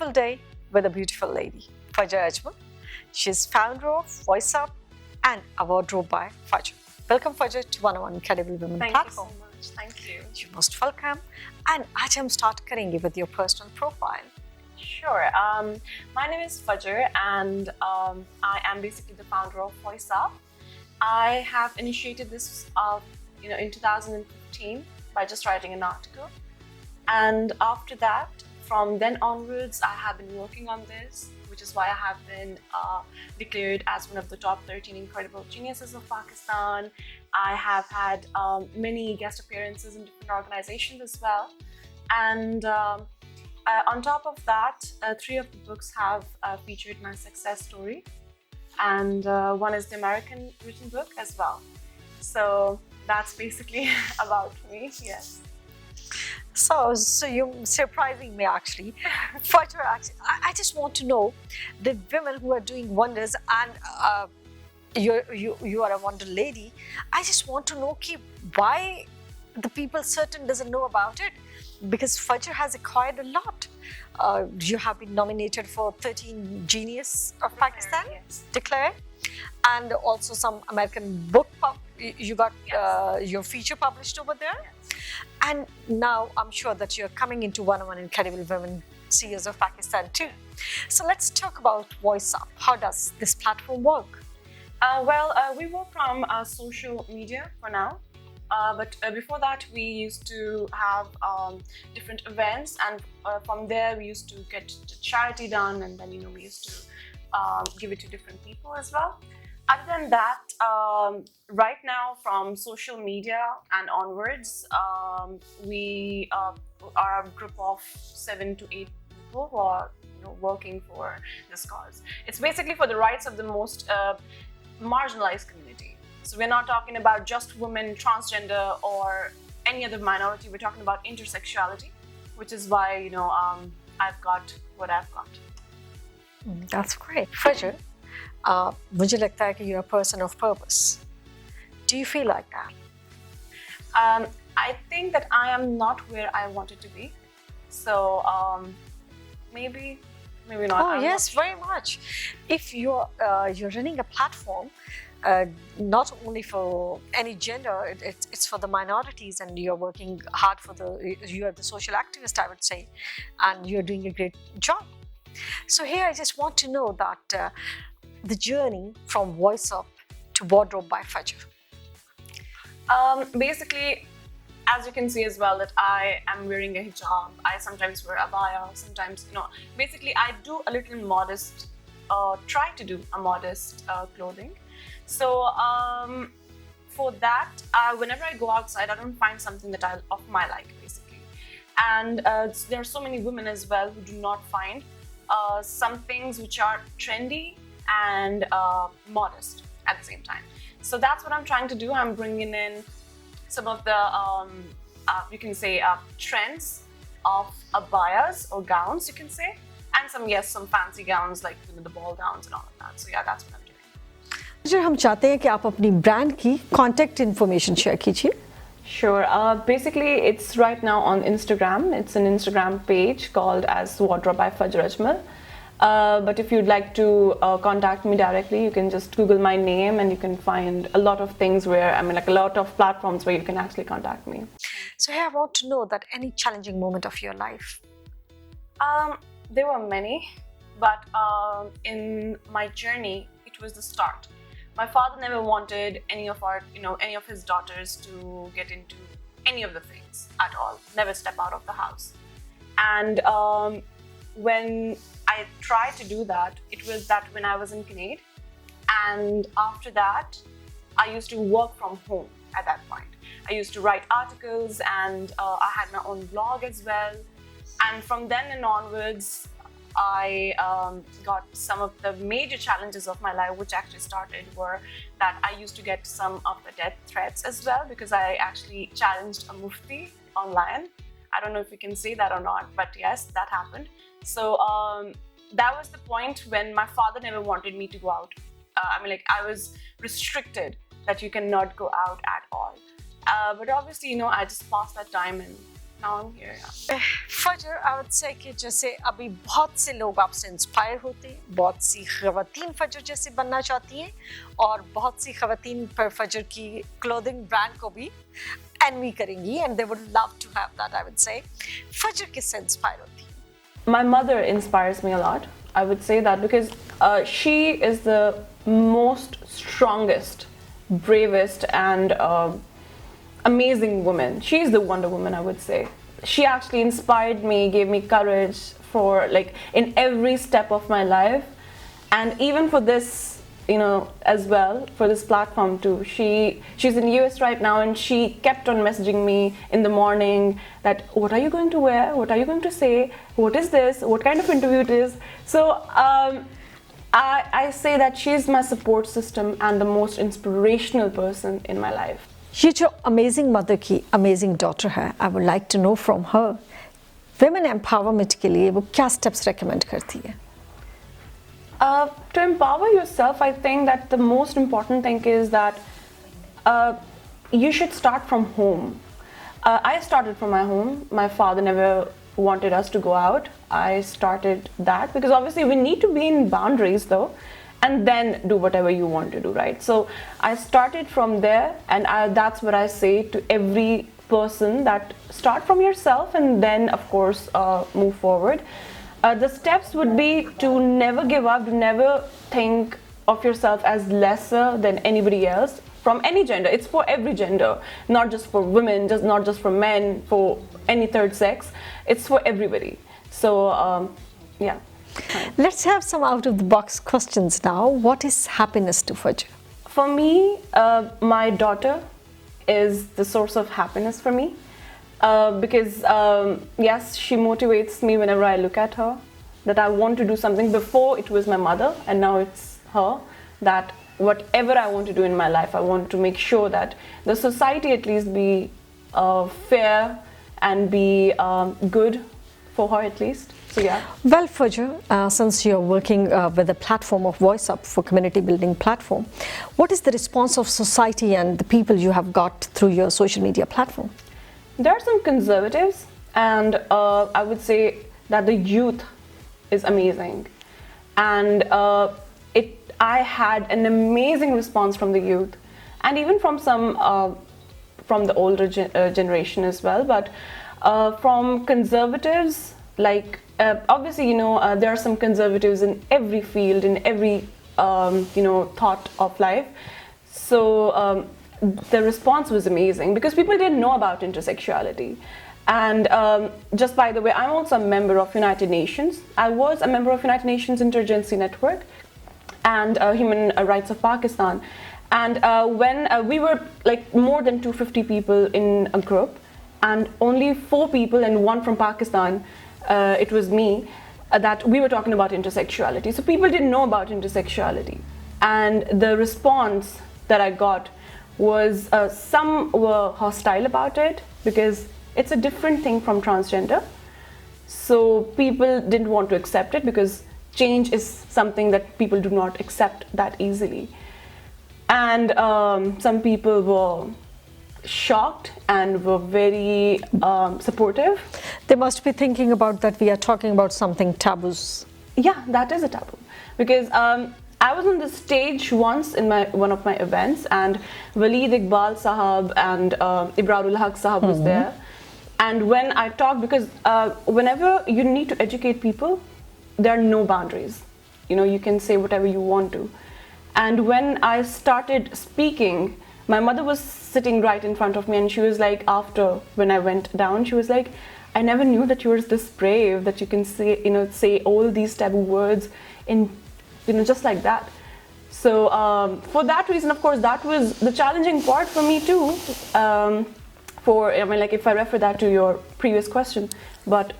beautiful day with a beautiful lady, Fajar Ajmal. She's founder of Voiceup and a wardrobe by Fajar. Welcome Fajar to One Incredible Women platform. Thank you so much. Thank you. You're most welcome. And आज हम start करेंगे with your personal profile. Sure. My name is Fajar, and I am basically the founder of Voiceup. I have initiated this, in 2015 by just writing an article, and after that, from then onwards, I have been working on this, which is why I have been declared as one of the top 13 incredible geniuses of Pakistan. I have had many guest appearances in different organizations as well, and on top of that, 3 of the books have featured my success story, and one is the American written book as well. So that's basically about me. Yes. So you're surprising me actually. Fajar, I just want to know the women who are doing wonders, and you are a wonder lady. I just want to know why the people certain doesn't know about it, because Fajar has acquired a lot. You have been nominated for 13 Genius of Pakistan, yes. Declared, and also some American book. You got your feature published over there. Yes. And now I'm sure that you're coming into One Incredible Women CEOs of Pakistan too. So let's talk about Voiceup. How does this platform work? We work from social media for now. But before that, we used to have different events, and from there we used to get charity done, and then we used to give it to different people as well. Other than that, right now from social media and onwards, we are a group of 7 to 8 people who are working for this cause. It's basically for the rights of the most marginalized community. So we're not talking about just women, transgender, or any other minority. We're talking about intersexuality, which is why I've got what I've got. That's great. Fajar, मुझे लगता है कि you're a person of purpose. Do you feel like that? I think that I am not where I wanted to be. So maybe not. Oh, I'm yes, not very much. If you're running a platform, not only for any gender, it's for the minorities, and you're working hard you're the social activist, I would say, and you're doing a great job. So here I just want to know that the journey from Voiceup to Wardrobe by Fajar. Basically, as you can see as well, that I am wearing a hijab. I sometimes wear abaya, sometimes, basically I do a little modest, try to do a modest clothing. So for that, whenever I go outside, I don't find something that of my like, basically. And there are so many women as well who do not find some things which are trendy and modest at the same time. So that's what I'm trying to do. I'm bringing in some of the, you can say, trends of abayas or gowns, you can say, and some fancy gowns like the ball gowns and all of that. So yeah, that's what I'm doing. Fajar, हम चाहते हैं कि आप अपनी brand की contact information share कीजिए. Sure. Basically, it's right now on Instagram. It's an Instagram page called as Wardrobe by Fajar Ajmal. But if you'd like to contact me directly, you can just Google my name, and you can find a lot of things a lot of platforms where you can actually contact me. So here I want to know that any challenging moment of your life. There were many, but in my journey, it was the start. My father never wanted any of his daughters to get into any of the things at all, never step out of the house. And when I tried to do that, it was that when I was in Canada, and after that, I used to work from home at that point. I used to write articles, and I had my own blog as well. And from then and onwards, I got some of the major challenges of my life, which actually started were that I used to get some of the death threats as well, because I actually challenged a mufti online. I don't know if you can say that or not, but yes, that happened. So that was the point when my father never wanted me to go out. I was restricted that you cannot go out at all. But obviously, I just passed that time, and now I'm here. Yeah. फजर, I would say कि जैसे अभी बहुत से लोग आपसे inspire होते हैं, बहुत सी ख़वातीन फजर जैसे बनना चाहती हैं और बहुत सी ख़वातीन पर फजर की क्लोथिंग ब्रांड को भी एनवी करेंगी and they would love to have that, I would say. फजर किससे इंस्पायर होती है? My mother inspires me a lot. I would say that because she is the most strongest, bravest, and amazing woman. She's the Wonder Woman, I would say. She actually inspired me, gave me courage for like in every step of my life, and even for this, you know, as well, for this platform too. She's in US right now, and she kept on messaging me in the morning that what are you going to wear, what are you going to say, what is this, what kind of interview it is. So I say that she's my support system and the most inspirational person in my life. ये जो amazing mother की amazing daughter है, I would like to know from her women empowerment के लिए वो क्या steps recommend करती है? To empower yourself, I think that the most important thing is that you should start from home. I started from my home. My father never wanted us to go out. I started that because obviously we need to be in boundaries though, and then do whatever you want to do, right? So I started from there, and that's what I say to every person, that start from yourself and then of course move forward. The steps would be to never give up, to never think of yourself as lesser than anybody else from any gender. It's for every gender, not just for women, not just for men, for any third sex. It's for everybody. So yeah. Let's have some out of the box questions now. What is happiness to Fajr? For me, my daughter is the source of happiness for me. Because yes, she motivates me whenever I look at her, that I want to do something. Before it was my mother, and now it's her, that whatever I want to do in my life, I want to make sure that the society at least be fair and be good for her at least. So yeah. Well, Fajr, since you're working with the platform of Voiceup for community building platform, what is the response of society and the people you have got through your social media platform? There are some conservatives, and I would say that the youth is amazing, and I had an amazing response from the youth, and even from some from the older generation as well. But from conservatives, like obviously, you know, there are some conservatives in every field, in every you know, thought of life. So the response was amazing because people didn't know about intersexuality. And just by the way, I'm also a member of United Nations. I was a member of United Nations Interagency Network and Human Rights of Pakistan. And when we were like more than 250 people in a group, and only 4 people and 1 from Pakistan, it was me, that we were talking about intersexuality. So people didn't know about intersexuality. And the response that I got was some were hostile about it because it's a different thing from transgender. So people didn't want to accept it because change is something that people do not accept that easily. And some people were shocked and were very supportive. They must be thinking about that we are talking about something taboos. Yeah, that is a taboo because I was on the stage once in one of my events, and Waleed Iqbal Sahab and Ibrarul Haq Sahab was there. And when I talked, because whenever you need to educate people, there are no boundaries. You know, you can say whatever you want to. And when I started speaking, my mother was sitting right in front of me, and she was like, after when I went down, she was like, I never knew that you were this brave, that you can say, you know, say all these taboo words in, you know, just like that. So for that reason, of course, that was the challenging part for me too. I mean, like if I refer that to your previous question, but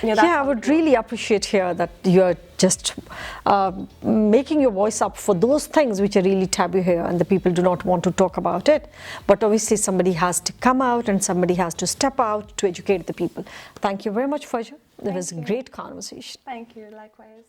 yeah, I would really appreciate here that you're just making your voice up for those things which are really taboo here and the people do not want to talk about it. But obviously somebody has to come out and somebody has to step out to educate the people. Thank you very much, Fajar. It was a great conversation. Thank you, likewise.